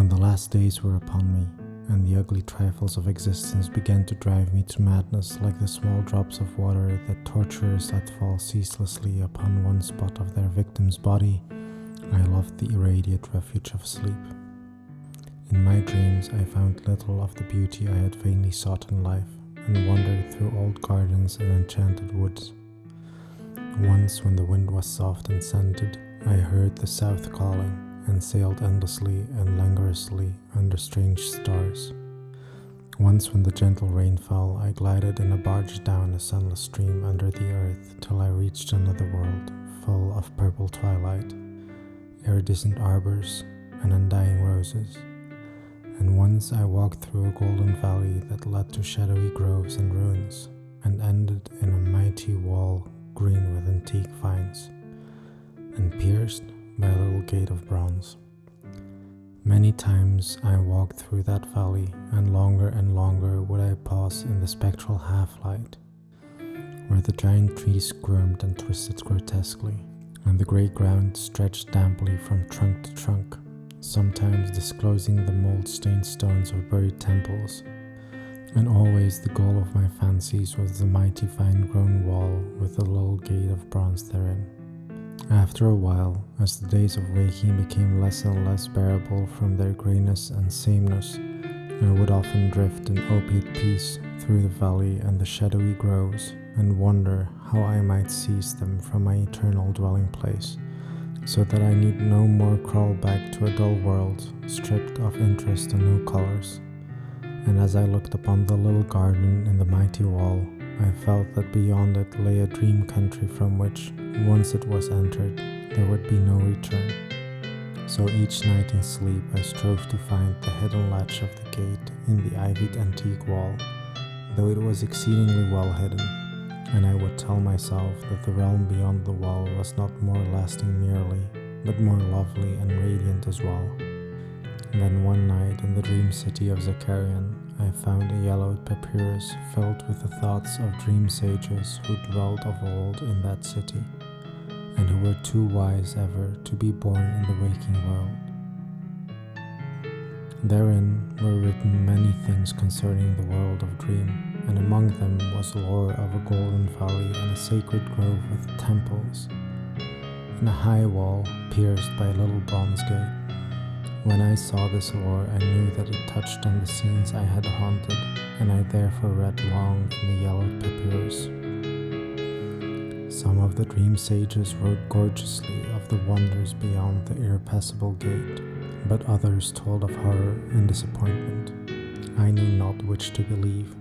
When the last days were upon me, and the ugly trifles of existence began to drive me to madness like the small drops of water that torturers let fall ceaselessly upon one spot of their victim's body, I loved the irradiate refuge of sleep. In my dreams I found little of the beauty I had vainly sought in life, and wandered through old gardens and enchanted woods. Once, when the wind was soft and scented, I heard the south calling, and sailed endlessly and languorously under strange stars. Once, when the gentle rain fell, I glided in a barge down a sunless stream under the earth till I reached another world, full of purple twilight, iridescent arbors, and undying roses. And once I walked through a golden valley that led to shadowy groves and ruins, and ended in a mighty wall green with antique vines, and pierced by a little gate of bronze. Many times I walked through that valley, and longer would I pause in the spectral half-light, where the giant trees squirmed and twisted grotesquely, and the grey ground stretched damply from trunk to trunk, sometimes disclosing the mold-stained stones of buried temples. And always the goal of my fancies was the mighty vine-grown wall with the little gate of bronze therein. After a while, as the days of waking became less and less bearable from their greyness and sameness, I would often drift in opiate peace through the valley and the shadowy groves, and wonder how I might seize them from my eternal dwelling place, so that I need no more crawl back to a dull world, stripped of interest and new colors. And as I looked upon the little garden in the mighty wall, I felt that beyond it lay a dream country from which, once it was entered, there would be no return. So each night in sleep I strove to find the hidden latch of the gate in the ivied antique wall, though it was exceedingly well hidden, and I would tell myself that the realm beyond the wall was not more lasting merely, but more lovely and radiant as well. And then one night in the dream city of Zakarian, I found a yellowed papyrus filled with the thoughts of dream sages who dwelt of old in that city, and who were too wise ever to be born in the waking world. Therein were written many things concerning the world of dream, and among them was lore of a golden valley and a sacred grove with temples, and a high wall pierced by a little bronze gate. When I saw this lore, I knew that it touched on the scenes I had haunted, and I therefore read long in the yellowed papyrus. Some of the dream sages wrote gorgeously of the wonders beyond the irrepressible gate, but others told of horror and disappointment. I knew not which to believe,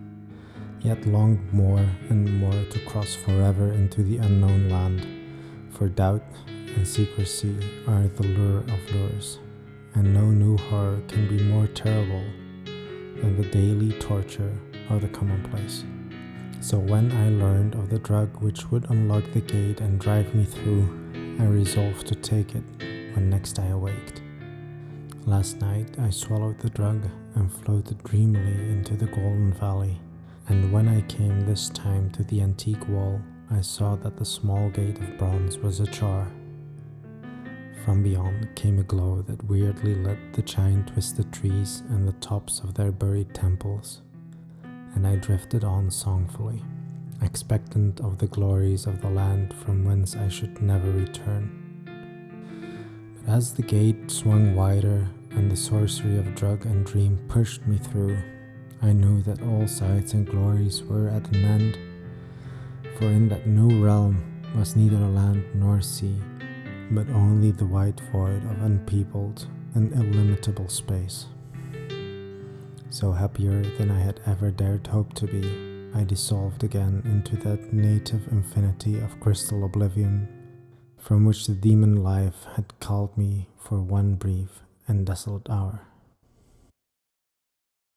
yet longed more and more to cross forever into the unknown land, for doubt and secrecy are the lure of lures, and no new horror can be more terrible than the daily torture of the commonplace. So when I learned of the drug which would unlock the gate and drive me through, I resolved to take it when next I awaked. Last night I swallowed the drug and floated dreamily into the golden valley, and when I came this time to the antique wall, I saw that the small gate of bronze was ajar. From beyond came a glow that weirdly lit the giant twisted trees and the tops of their buried temples, and I drifted on songfully, expectant of the glories of the land from whence I should never return. But as the gate swung wider and the sorcery of drug and dream pushed me through, I knew that all sights and glories were at an end, for in that new realm was neither land nor sea, but only the white void of unpeopled and illimitable space. So happier than I had ever dared hope to be, I dissolved again into that native infinity of crystal oblivion, from which the demon life had called me for one brief and desolate hour.